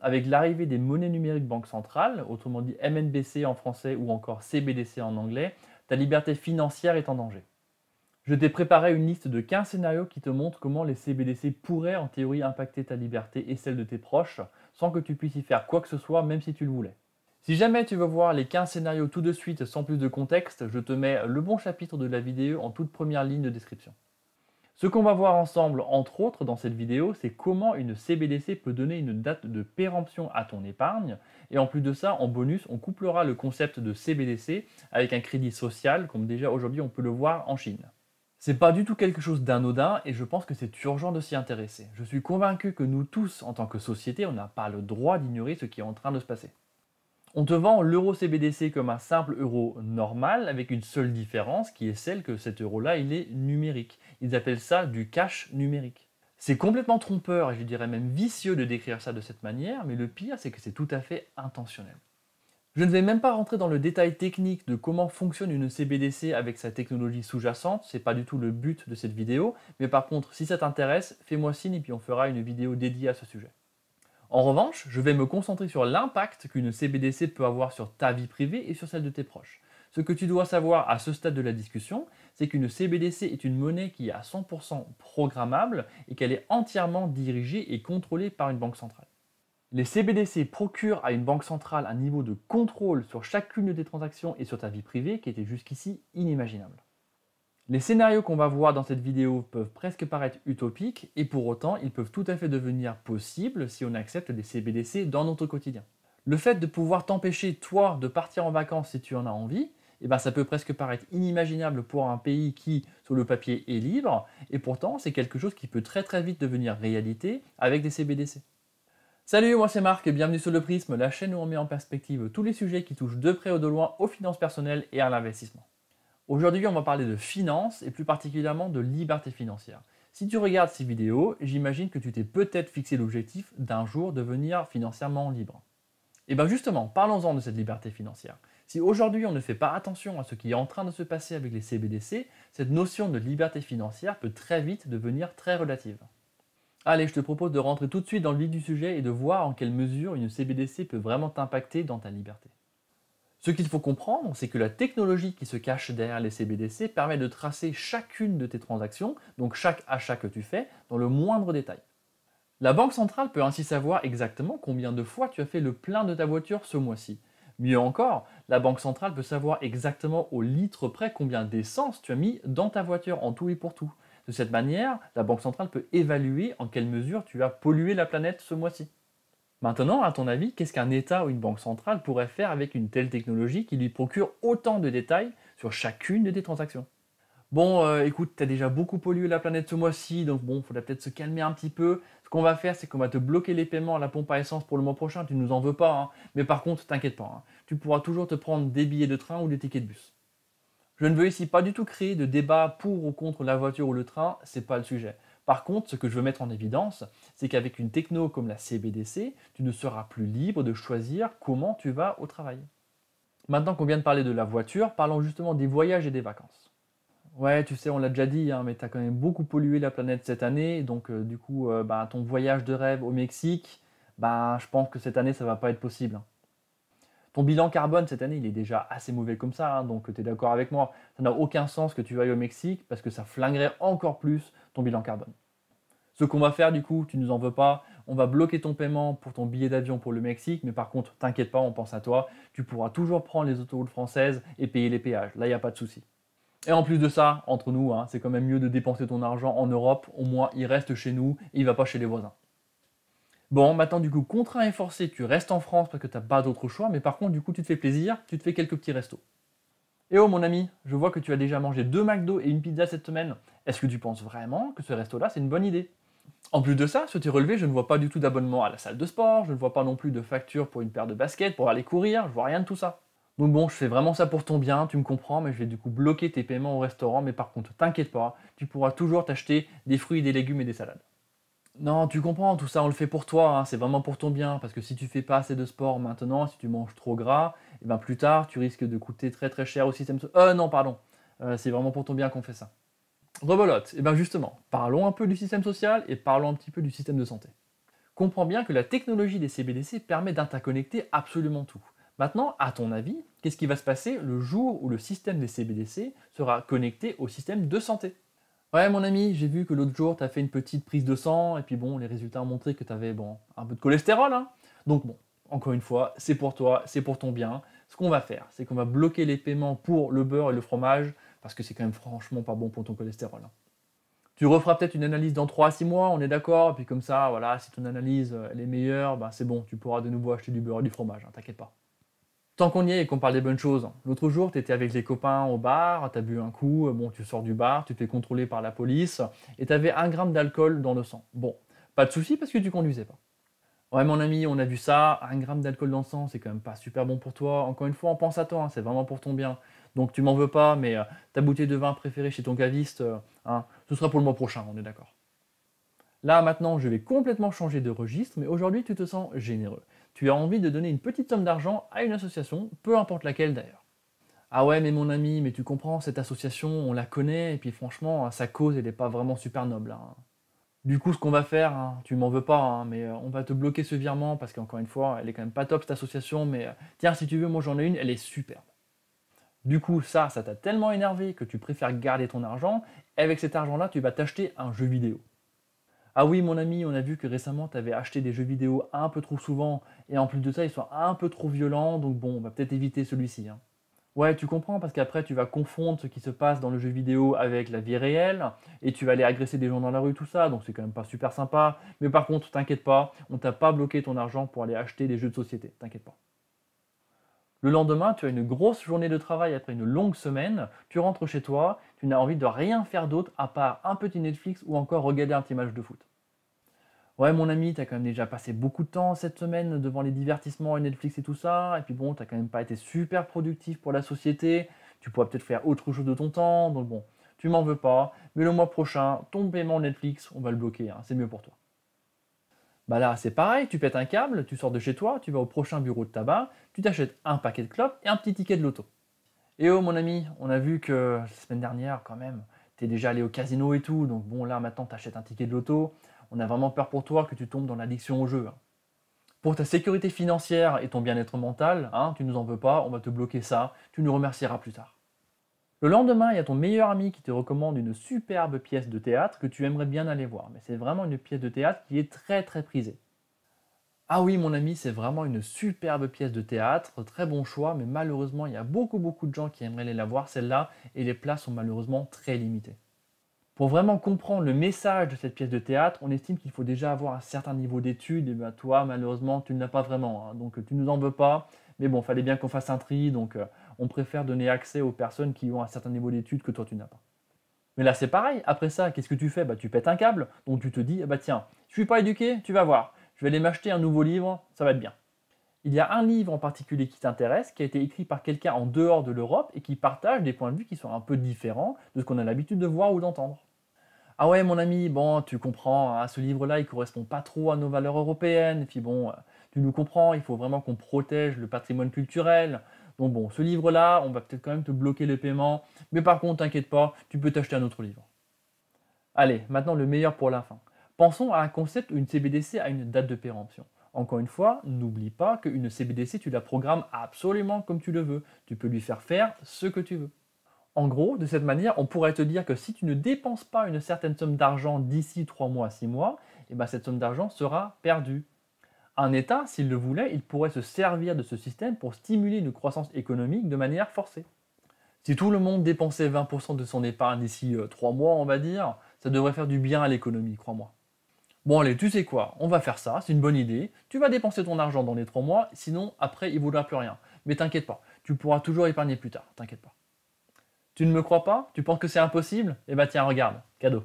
avec l'arrivée des monnaies numériques banque centrale, autrement dit MNBC en français ou encore CBDC en anglais, ta liberté financière est en danger. Je t'ai préparé une liste de 15 scénarios qui te montrent comment les CBDC pourraient en théorie impacter ta liberté et celle de tes proches, sans que tu puisses y faire quoi que ce soit, même si tu le voulais. Si jamais tu veux voir les 15 scénarios tout de suite sans plus de contexte, je te mets le bon chapitre de la vidéo en toute première ligne de description. Ce qu'on va voir ensemble, entre autres, dans cette vidéo, c'est comment une CBDC peut donner une date de péremption à ton épargne. Et en plus de ça, en bonus, on couplera le concept de CBDC avec un crédit social, comme déjà aujourd'hui on peut le voir en Chine. C'est pas du tout quelque chose d'anodin et je pense que c'est urgent de s'y intéresser. Je suis convaincu que nous tous, en tant que société, on n'a pas le droit d'ignorer ce qui est en train de se passer. On te vend l'euro CBDC comme un simple euro normal avec une seule différence qui est celle que cet euro-là, il est numérique. Ils appellent ça du cash numérique. C'est complètement trompeur et je dirais même vicieux de décrire ça de cette manière, mais le pire c'est que c'est tout à fait intentionnel. Je ne vais même pas rentrer dans le détail technique de comment fonctionne une CBDC avec sa technologie sous-jacente, c'est pas du tout le but de cette vidéo, mais par contre si ça t'intéresse, fais-moi signe et puis on fera une vidéo dédiée à ce sujet. En revanche, je vais me concentrer sur l'impact qu'une CBDC peut avoir sur ta vie privée et sur celle de tes proches. Ce que tu dois savoir à ce stade de la discussion, c'est qu'une CBDC est une monnaie qui est à 100% programmable et qu'elle est entièrement dirigée et contrôlée par une banque centrale. Les CBDC procurent à une banque centrale un niveau de contrôle sur chacune de tes transactions et sur ta vie privée qui était jusqu'ici inimaginable. Les scénarios qu'on va voir dans cette vidéo peuvent presque paraître utopiques et pour autant ils peuvent tout à fait devenir possibles si on accepte des CBDC dans notre quotidien. Le fait de pouvoir t'empêcher toi de partir en vacances si tu en as envie, ça peut presque paraître inimaginable pour un pays qui, sur le papier, est libre et pourtant c'est quelque chose qui peut très très vite devenir réalité avec des CBDC. Salut, moi c'est Marc et bienvenue sur Le Prisme, la chaîne où on met en perspective tous les sujets qui touchent de près ou de loin aux finances personnelles et à l'investissement. Aujourd'hui, on va parler de finances et plus particulièrement de liberté financière. Si tu regardes ces vidéos, j'imagine que tu t'es peut-être fixé l'objectif d'un jour devenir financièrement libre. Et bien justement, parlons-en de cette liberté financière. Si aujourd'hui on ne fait pas attention à ce qui est en train de se passer avec les CBDC, cette notion de liberté financière peut très vite devenir très relative. Allez, je te propose de rentrer tout de suite dans le vif du sujet et de voir en quelle mesure une CBDC peut vraiment t'impacter dans ta liberté. Ce qu'il faut comprendre, c'est que la technologie qui se cache derrière les CBDC permet de tracer chacune de tes transactions, donc chaque achat que tu fais, dans le moindre détail. La banque centrale peut ainsi savoir exactement combien de fois tu as fait le plein de ta voiture ce mois-ci. Mieux encore, la banque centrale peut savoir exactement au litre près combien d'essence tu as mis dans ta voiture en tout et pour tout. De cette manière, la banque centrale peut évaluer en quelle mesure tu as pollué la planète ce mois-ci. Maintenant, à ton avis, qu'est-ce qu'un État ou une banque centrale pourrait faire avec une telle technologie qui lui procure autant de détails sur chacune de tes transactions? Bon, écoute, tu as déjà beaucoup pollué la planète ce mois-ci, donc bon, il faudra peut-être se calmer un petit peu. Ce qu'on va faire, c'est qu'on va te bloquer les paiements à la pompe à essence pour le mois prochain, tu nous en veux pas, hein. Mais par contre, t'inquiète pas, hein, tu pourras toujours te prendre des billets de train ou des tickets de bus. Je ne veux ici pas du tout créer de débat pour ou contre la voiture ou le train, c'est pas le sujet. Par contre, ce que je veux mettre en évidence, c'est qu'avec une techno comme la CBDC, tu ne seras plus libre de choisir comment tu vas au travail. Maintenant qu'on vient de parler de la voiture, parlons justement des voyages et des vacances. Ouais, tu sais, on l'a déjà dit, hein, mais tu as quand même beaucoup pollué la planète cette année, donc ton voyage de rêve au Mexique, je pense que cette année, ça va pas être possible. Ton bilan carbone cette année, il est déjà assez mauvais comme ça, hein, donc tu es d'accord avec moi. Ça n'a aucun sens que tu ailles au Mexique parce que ça flinguerait encore plus ton bilan carbone. Ce qu'on va faire du coup, tu nous en veux pas, on va bloquer ton paiement pour ton billet d'avion pour le Mexique, mais par contre, t'inquiète pas, on pense à toi, tu pourras toujours prendre les autoroutes françaises et payer les péages, là il n'y a pas de souci. Et en plus de ça, entre nous, hein, c'est quand même mieux de dépenser ton argent en Europe, au moins il reste chez nous et il va pas chez les voisins. Bon, maintenant du coup, contraint et forcé, tu restes en France parce que tu n'as pas d'autre choix, mais par contre du coup tu te fais plaisir, tu te fais quelques petits restos. Et oh mon ami, je vois que tu as déjà mangé 2 McDo et une pizza cette semaine. Est-ce que tu penses vraiment que ce resto-là c'est une bonne idée? En plus de ça, sur tes relevés, je ne vois pas du tout d'abonnement à la salle de sport, je ne vois pas non plus de facture pour une paire de baskets, pour aller courir, je vois rien de tout ça. Donc bon, je fais vraiment ça pour ton bien, tu me comprends, mais je vais du coup bloquer tes paiements au restaurant, mais par contre, t'inquiète pas, tu pourras toujours t'acheter des fruits, des légumes et des salades. Non, tu comprends, tout ça on le fait pour toi, hein, c'est vraiment pour ton bien, parce que si tu fais pas assez de sport maintenant, si tu manges trop gras, et plus tard tu risques de coûter très très cher au système non pardon, c'est vraiment pour ton bien qu'on fait ça. Rebelote, et justement, parlons un peu du système social et parlons un petit peu du système de santé. Comprends bien que la technologie des CBDC permet d'interconnecter absolument tout. Maintenant, à ton avis, qu'est-ce qui va se passer le jour où le système des CBDC sera connecté au système de santé? Ouais, mon ami, j'ai vu que l'autre jour, tu as fait une petite prise de sang, et puis bon, les résultats ont montré que tu avais un peu de cholestérol, hein. Donc bon, encore une fois, c'est pour toi, c'est pour ton bien. Ce qu'on va faire, c'est qu'on va bloquer les paiements pour le beurre et le fromage, parce que c'est quand même franchement pas bon pour ton cholestérol, hein. Tu referas peut-être une analyse dans 3 à 6 mois, on est d'accord, et puis comme ça, voilà, si ton analyse elle est meilleure, ben, c'est bon, tu pourras de nouveau acheter du beurre et du fromage, hein, t'inquiète pas. Tant qu'on y est et qu'on parle des bonnes choses, l'autre jour, tu étais avec les copains au bar, tu as bu un coup, bon, tu sors du bar, tu te fais contrôler par la police, et tu avais 1 gramme d'alcool dans le sang. Bon, pas de souci parce que tu conduisais pas. Ouais, mon ami, on a vu ça, 1 gramme d'alcool dans le sang, c'est quand même pas super bon pour toi. Encore une fois, on pense à toi, hein, c'est vraiment pour ton bien. Donc tu m'en veux pas, mais ta bouteille de vin préférée chez ton caviste, hein, ce sera pour le mois prochain, on est d'accord. Là, maintenant, je vais complètement changer de registre, mais aujourd'hui, tu te sens généreux. Tu as envie de donner une petite somme d'argent à une association, peu importe laquelle d'ailleurs. Ah ouais, mais mon ami, mais tu comprends, cette association, on la connaît, et puis franchement, sa cause, elle n'est pas vraiment super noble, hein. Du coup, ce qu'on va faire, hein, tu m'en veux pas, hein, mais on va te bloquer ce virement, parce qu'encore une fois, elle est quand même pas top cette association, mais tiens, si tu veux, moi j'en ai une, elle est superbe. Du coup, ça t'a tellement énervé que tu préfères garder ton argent, et avec cet argent-là, tu vas t'acheter un jeu vidéo. Ah oui, mon ami, on a vu que récemment, tu avais acheté des jeux vidéo un peu trop souvent, et en plus de ça, ils sont un peu trop violents, donc bon, on va peut-être éviter celui-ci, hein. Ouais, tu comprends, parce qu'après, tu vas confondre ce qui se passe dans le jeu vidéo avec la vie réelle, et tu vas aller agresser des gens dans la rue, tout ça, donc c'est quand même pas super sympa. Mais par contre, t'inquiète pas, on t'a pas bloqué ton argent pour aller acheter des jeux de société, t'inquiète pas. Le lendemain, tu as une grosse journée de travail après une longue semaine, tu rentres chez toi, tu n'as envie de rien faire d'autre à part un petit Netflix ou encore regarder un petit match de foot. Ouais, mon ami, t'as quand même déjà passé beaucoup de temps cette semaine devant les divertissements et Netflix et tout ça. Et puis bon, t'as quand même pas été super productif pour la société. Tu pourrais peut-être faire autre chose de ton temps. Donc bon, tu m'en veux pas. Mais le mois prochain, ton paiement Netflix, on va le bloquer, hein, c'est mieux pour toi. Bah là, c'est pareil, tu pètes un câble, tu sors de chez toi, tu vas au prochain bureau de tabac, tu t'achètes un paquet de clopes et un petit ticket de loto. Et oh mon ami, on a vu que la semaine dernière, quand même, t'es déjà allé au casino et tout, donc bon là maintenant t'achètes un ticket de loto. On a vraiment peur pour toi que tu tombes dans l'addiction au jeu, hein. Pour ta sécurité financière et ton bien-être mental, hein, tu nous en veux pas, on va te bloquer ça, tu nous remercieras plus tard. Le lendemain, il y a ton meilleur ami qui te recommande une superbe pièce de théâtre que tu aimerais bien aller voir, mais c'est vraiment une pièce de théâtre qui est très très prisée. Ah oui, mon ami, c'est vraiment une superbe pièce de théâtre, très bon choix, mais malheureusement, il y a beaucoup de gens qui aimeraient aller la voir, celle-là, et les places sont malheureusement très limitées. Pour vraiment comprendre le message de cette pièce de théâtre, on estime qu'il faut déjà avoir un certain niveau d'études, et bien toi, malheureusement, tu ne l'as pas vraiment, hein, donc tu nous en veux pas, mais bon, fallait bien qu'on fasse un tri, donc on préfère donner accès aux personnes qui ont un certain niveau d'études que toi tu n'as pas. Mais là c'est pareil, après ça, qu'est-ce que tu fais? Bah tu pètes un câble, donc tu te dis, bah tiens, je suis pas éduqué, tu vas voir, je vais aller m'acheter un nouveau livre, ça va être bien. Il y a un livre en particulier qui t'intéresse, qui a été écrit par quelqu'un en dehors de l'Europe et qui partage des points de vue qui sont un peu différents de ce qu'on a l'habitude de voir ou d'entendre. Ah ouais, mon ami, bon, tu comprends, hein, ce livre-là, il correspond pas trop à nos valeurs européennes. Et puis bon, tu nous comprends, il faut vraiment qu'on protège le patrimoine culturel. Donc bon, ce livre-là, on va peut-être quand même te bloquer le paiement. Mais par contre, t'inquiète pas, tu peux t'acheter un autre livre. Allez, maintenant le meilleur pour la fin. Pensons à un concept où une CBDC a une date de péremption. Encore une fois, n'oublie pas qu'une CBDC, tu la programmes absolument comme tu le veux. Tu peux lui faire ce que tu veux. En gros, de cette manière, on pourrait te dire que si tu ne dépenses pas une certaine somme d'argent d'ici 3 mois à 6 mois, et ben cette somme d'argent sera perdue. Un État, s'il le voulait, il pourrait se servir de ce système pour stimuler une croissance économique de manière forcée. Si tout le monde dépensait 20% de son épargne d'ici 3 mois, on va dire, ça devrait faire du bien à l'économie, crois-moi. Bon allez, tu sais quoi, on va faire ça, c'est une bonne idée. Tu vas dépenser ton argent dans les 3 mois, sinon après il ne vaudra plus rien. Mais t'inquiète pas, tu pourras toujours épargner plus tard, t'inquiète pas. Tu ne me crois pas? Tu penses que c'est impossible? Eh bien tiens, regarde, cadeau.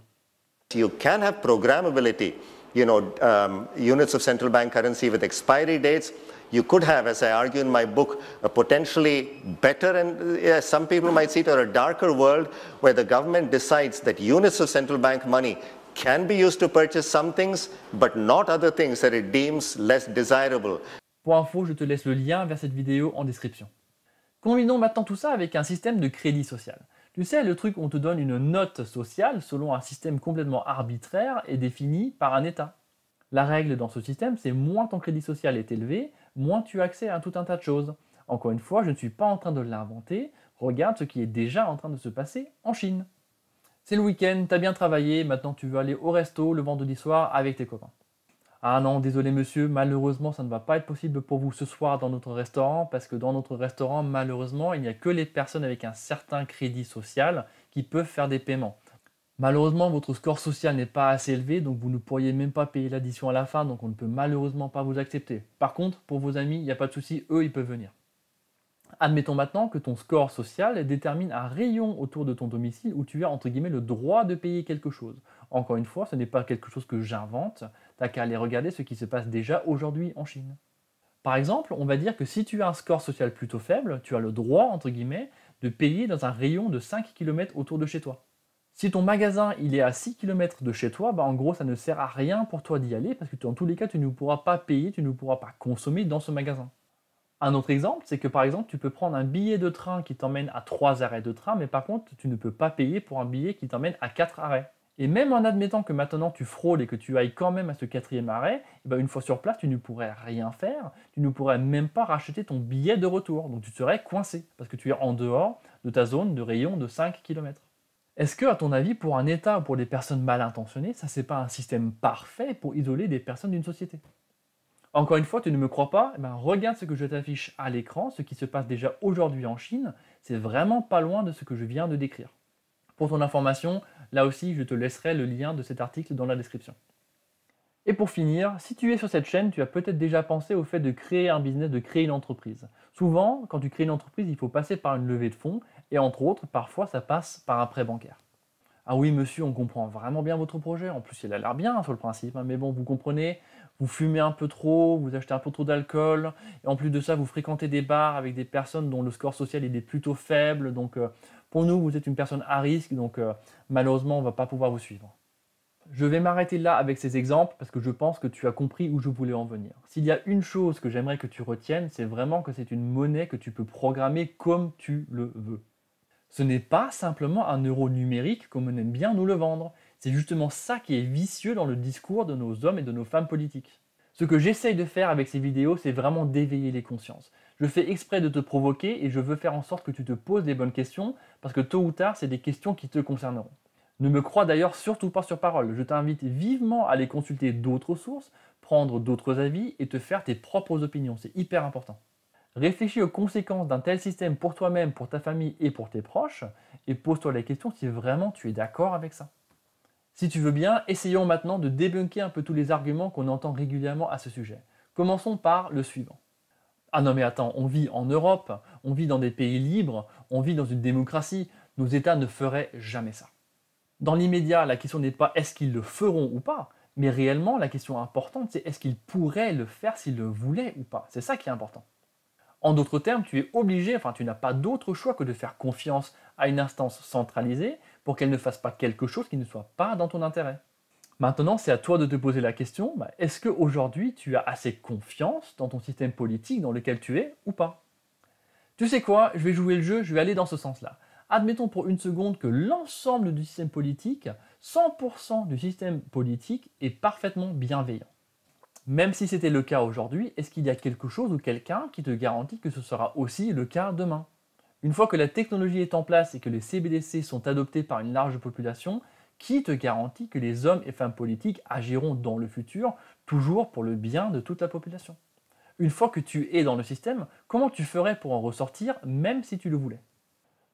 You can have programmability, units of central bank currency with expiry dates. You could have, as I argue in my book, a potentially better and some people might see it, or a darker world where the government decides that units of central bank money can be used to purchase some things, but not other things that it deems less desirable. Pour info, je te laisse le lien vers cette vidéo en description. Combinons maintenant tout ça avec un système de crédit social. Tu sais, le truc où on te donne une note sociale selon un système complètement arbitraire et défini par un État. La règle dans ce système, c'est moins ton crédit social est élevé, moins tu as accès à tout un tas de choses. Encore une fois, je ne suis pas en train de l'inventer, regarde ce qui est déjà en train de se passer en Chine. C'est le week-end, t'as bien travaillé, maintenant tu veux aller au resto le vendredi soir avec tes copains. Ah non, désolé monsieur, malheureusement ça ne va pas être possible pour vous ce soir dans notre restaurant, parce que dans notre restaurant, malheureusement, il n'y a que les personnes avec un certain crédit social qui peuvent faire des paiements. Malheureusement, votre score social n'est pas assez élevé, donc vous ne pourriez même pas payer l'addition à la fin, donc on ne peut malheureusement pas vous accepter. Par contre, pour vos amis, il n'y a pas de souci, eux, ils peuvent venir. Admettons maintenant que ton score social détermine un rayon autour de ton domicile où tu as entre guillemets le droit de payer quelque chose. Encore une fois, ce n'est pas quelque chose que j'invente, t'as qu'à aller regarder ce qui se passe déjà aujourd'hui en Chine. Par exemple, on va dire que si tu as un score social plutôt faible, tu as le droit, entre guillemets, de payer dans un rayon de 5 km autour de chez toi. Si ton magasin il est à 6 km de chez toi, en gros ça ne sert à rien pour toi d'y aller parce que dans tous les cas tu ne pourras pas payer, tu ne pourras pas consommer dans ce magasin. Un autre exemple, c'est que par exemple, tu peux prendre un billet de train qui t'emmène à 3 arrêts de train, mais par contre, tu ne peux pas payer pour un billet qui t'emmène à 4 arrêts. Et même en admettant que maintenant tu fraudes et que tu ailles quand même à ce 4e arrêt, une fois sur place, tu ne pourrais rien faire, tu ne pourrais même pas racheter ton billet de retour. Donc tu serais coincé, parce que tu es en dehors de ta zone de rayon de 5 km. Est-ce que, à ton avis, pour un État ou pour des personnes mal intentionnées, ça c'est pas un système parfait pour isoler des personnes d'une société ? Encore une fois, tu ne me crois pas, regarde ce que je t'affiche à l'écran, ce qui se passe déjà aujourd'hui en Chine, c'est vraiment pas loin de ce que je viens de décrire. Pour ton information, là aussi, je te laisserai le lien de cet article dans la description. Et pour finir, si tu es sur cette chaîne, tu as peut-être déjà pensé au fait de créer un business, de créer une entreprise. Souvent, quand tu crées une entreprise, il faut passer par une levée de fonds, et entre autres, parfois ça passe par un prêt bancaire. Ah oui monsieur, on comprend vraiment bien votre projet, en plus il a l'air bien sur le principe, mais bon, vous comprenez, vous fumez un peu trop, vous achetez un peu trop d'alcool, et en plus de ça, vous fréquentez des bars avec des personnes dont le score social est plutôt faible, donc pour nous, vous êtes une personne à risque, donc malheureusement, on ne va pas pouvoir vous suivre. Je vais m'arrêter là avec ces exemples, parce que je pense que tu as compris où je voulais en venir. S'il y a une chose que j'aimerais que tu retiennes, c'est vraiment que c'est une monnaie que tu peux programmer comme tu le veux. Ce n'est pas simplement un euro numérique comme on aime bien nous le vendre. C'est justement ça qui est vicieux dans le discours de nos hommes et de nos femmes politiques. Ce que j'essaye de faire avec ces vidéos, c'est vraiment d'éveiller les consciences. Je fais exprès de te provoquer et je veux faire en sorte que tu te poses des bonnes questions parce que tôt ou tard, c'est des questions qui te concerneront. Ne me crois d'ailleurs surtout pas sur parole. Je t'invite vivement à aller consulter d'autres sources, prendre d'autres avis et te faire tes propres opinions. C'est hyper important. Réfléchis aux conséquences d'un tel système pour toi-même, pour ta famille et pour tes proches, et pose-toi la question si vraiment tu es d'accord avec ça. Si tu veux bien, essayons maintenant de débunker un peu tous les arguments qu'on entend régulièrement à ce sujet. Commençons par le suivant. Ah non mais attends, on vit en Europe, on vit dans des pays libres, on vit dans une démocratie, nos États ne feraient jamais ça. Dans l'immédiat, la question n'est pas est-ce qu'ils le feront ou pas, mais réellement la question importante c'est est-ce qu'ils pourraient le faire s'ils le voulaient ou pas. C'est ça qui est important. En d'autres termes, tu es obligé, tu n'as pas d'autre choix que de faire confiance à une instance centralisée pour qu'elle ne fasse pas quelque chose qui ne soit pas dans ton intérêt. Maintenant, c'est à toi de te poser la question, est-ce qu'aujourd'hui tu as assez confiance dans ton système politique dans lequel tu es ou pas? Tu sais quoi, je vais jouer le jeu, je vais aller dans ce sens-là. Admettons pour une seconde que l'ensemble du système politique, 100% du système politique est parfaitement bienveillant. Même si c'était le cas aujourd'hui, est-ce qu'il y a quelque chose ou quelqu'un qui te garantit que ce sera aussi le cas demain? Une fois que la technologie est en place et que les CBDC sont adoptés par une large population, qui te garantit que les hommes et femmes politiques agiront dans le futur toujours pour le bien de toute la population? Une fois que tu es dans le système, comment tu ferais pour en ressortir même si tu le voulais?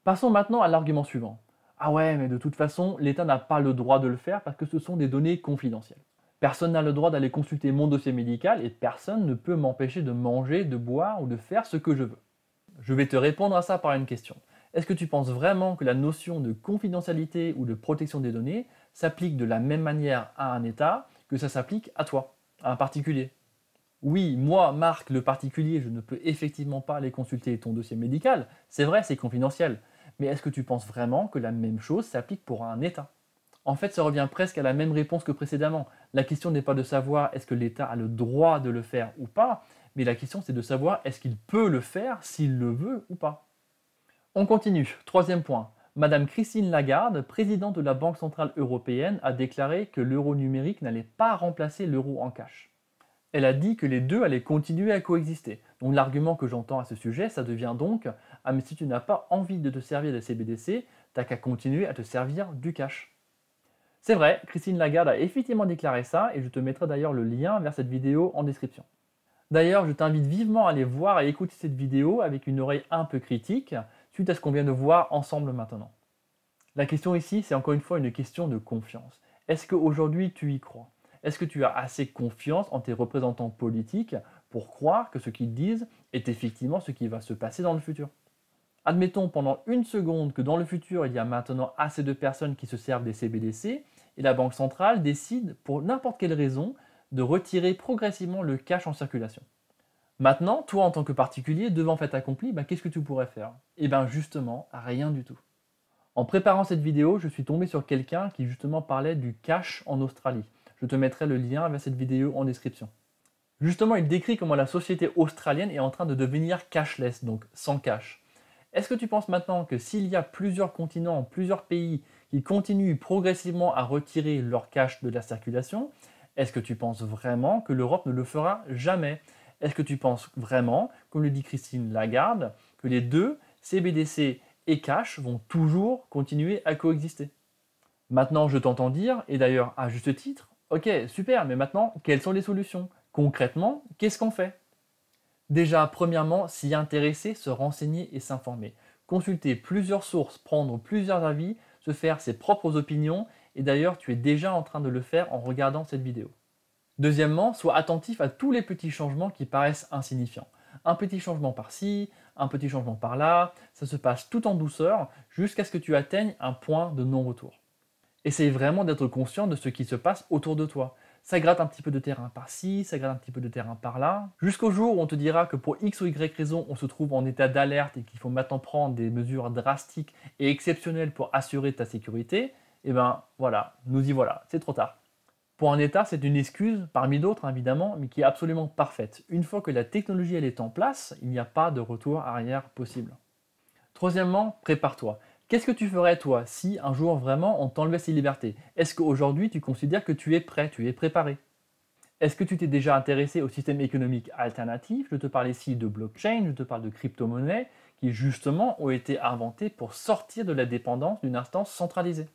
Passons maintenant à l'argument suivant. Ah ouais, mais de toute façon, l'État n'a pas le droit de le faire parce que ce sont des données confidentielles. Personne n'a le droit d'aller consulter mon dossier médical et personne ne peut m'empêcher de manger, de boire ou de faire ce que je veux. Je vais te répondre à ça par une question. Est-ce que tu penses vraiment que la notion de confidentialité ou de protection des données s'applique de la même manière à un État que ça s'applique à toi, à un particulier? Oui, moi, Marc, le particulier, je ne peux effectivement pas aller consulter ton dossier médical. C'est vrai, c'est confidentiel. Mais est-ce que tu penses vraiment que la même chose s'applique pour un État? En fait, ça revient presque à la même réponse que précédemment. La question n'est pas de savoir est-ce que l'État a le droit de le faire ou pas, mais la question c'est de savoir est-ce qu'il peut le faire s'il le veut ou pas. On continue. Troisième point. Madame Christine Lagarde, présidente de la Banque centrale européenne, a déclaré que l'euro numérique n'allait pas remplacer l'euro en cash. Elle a dit que les deux allaient continuer à coexister. Donc l'argument que j'entends à ce sujet, ça devient donc « Ah mais si tu n'as pas envie de te servir des CBDC, t'as qu'à continuer à te servir du cash ». C'est vrai, Christine Lagarde a effectivement déclaré ça et je te mettrai d'ailleurs le lien vers cette vidéo en description. D'ailleurs, je t'invite vivement à aller voir et écouter cette vidéo avec une oreille un peu critique suite à ce qu'on vient de voir ensemble maintenant. La question ici, c'est encore une fois une question de confiance. Est-ce qu'aujourd'hui tu y crois? Est-ce que tu as assez confiance en tes représentants politiques pour croire que ce qu'ils disent est effectivement ce qui va se passer dans le futur? Admettons pendant une seconde que dans le futur, il y a maintenant assez de personnes qui se servent des CBDC et la Banque centrale décide, pour n'importe quelle raison, de retirer progressivement le cash en circulation. Maintenant, toi en tant que particulier, devant fait accompli, qu'est-ce que tu pourrais faire? Eh bien justement, rien du tout. En préparant cette vidéo, je suis tombé sur quelqu'un qui justement parlait du cash en Australie. Je te mettrai le lien vers cette vidéo en description. Justement, il décrit comment la société australienne est en train de devenir cashless, donc sans cash. Est-ce que tu penses maintenant que s'il y a plusieurs continents, plusieurs pays qui continuent progressivement à retirer leur cash de la circulation, est-ce que tu penses vraiment que l'Europe ne le fera jamais? Est-ce que tu penses vraiment, comme le dit Christine Lagarde, que les deux, CBDC et cash, vont toujours continuer à coexister? Maintenant, je t'entends dire, et d'ailleurs à juste titre, ok, super, mais maintenant, quelles sont les solutions? Concrètement, qu'est-ce qu'on fait? Déjà, premièrement, s'y intéresser, se renseigner et s'informer. Consulter plusieurs sources, prendre plusieurs avis, se faire ses propres opinions, et d'ailleurs, tu es déjà en train de le faire en regardant cette vidéo. Deuxièmement, sois attentif à tous les petits changements qui paraissent insignifiants. Un petit changement par-ci, un petit changement par-là, ça se passe tout en douceur jusqu'à ce que tu atteignes un point de non-retour. Essaye vraiment d'être conscient de ce qui se passe autour de toi. Ça gratte un petit peu de terrain par-ci, ça gratte un petit peu de terrain par-là, jusqu'au jour où on te dira que pour X ou Y raison, on se trouve en état d'alerte et qu'il faut maintenant prendre des mesures drastiques et exceptionnelles pour assurer ta sécurité, et ben voilà, nous y voilà, c'est trop tard. Pour un État, c'est une excuse, parmi d'autres évidemment, mais qui est absolument parfaite. Une fois que la technologie elle est en place, il n'y a pas de retour arrière possible. Troisièmement, prépare-toi. Qu'est-ce que tu ferais toi si un jour vraiment on t'enlevait ces libertés? Est-ce qu'aujourd'hui tu considères que tu es prêt, tu es préparé? Est-ce que tu t'es déjà intéressé au système économique alternatif? Je te parle ici de blockchain, je te parle de crypto-monnaies qui justement ont été inventées pour sortir de la dépendance d'une instance centralisée.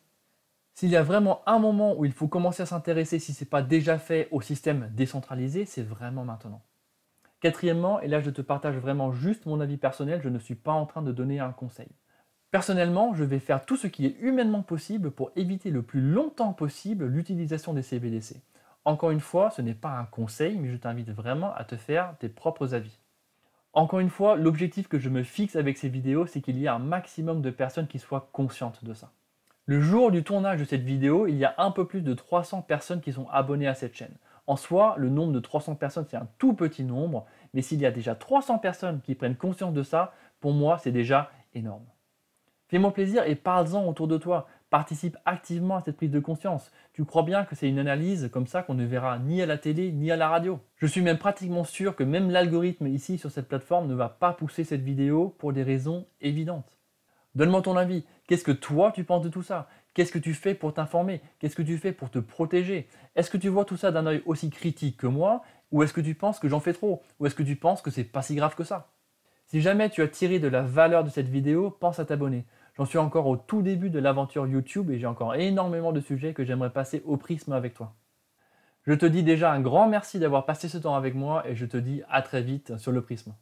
S'il y a vraiment un moment où il faut commencer à s'intéresser, si ce n'est pas déjà fait, au système décentralisé, c'est vraiment maintenant. Quatrièmement, et là je te partage vraiment juste mon avis personnel, je ne suis pas en train de donner un conseil. Personnellement, je vais faire tout ce qui est humainement possible pour éviter le plus longtemps possible l'utilisation des CBDC. Encore une fois, ce n'est pas un conseil, mais je t'invite vraiment à te faire tes propres avis. Encore une fois, l'objectif que je me fixe avec ces vidéos, c'est qu'il y ait un maximum de personnes qui soient conscientes de ça. Le jour du tournage de cette vidéo, il y a un peu plus de 300 personnes qui sont abonnées à cette chaîne. En soi, le nombre de 300 personnes, c'est un tout petit nombre, mais s'il y a déjà 300 personnes qui prennent conscience de ça, pour moi, c'est déjà énorme. Fais-moi plaisir et parle-en autour de toi. Participe activement à cette prise de conscience. Tu crois bien que c'est une analyse comme ça qu'on ne verra ni à la télé ni à la radio? Je suis même pratiquement sûr que même l'algorithme ici sur cette plateforme ne va pas pousser cette vidéo pour des raisons évidentes. Donne-moi ton avis. Qu'est-ce que toi tu penses de tout ça? Qu'est-ce que tu fais pour t'informer? Qu'est-ce que tu fais pour te protéger? Est-ce que tu vois tout ça d'un œil aussi critique que moi? Ou est-ce que tu penses que j'en fais trop? Ou est-ce que tu penses que c'est pas si grave que ça? Si jamais tu as tiré de la valeur de cette vidéo, pense à t'abonner. J'en suis encore au tout début de l'aventure YouTube et j'ai encore énormément de sujets que j'aimerais passer au prisme avec toi. Je te dis déjà un grand merci d'avoir passé ce temps avec moi et je te dis à très vite sur le prisme.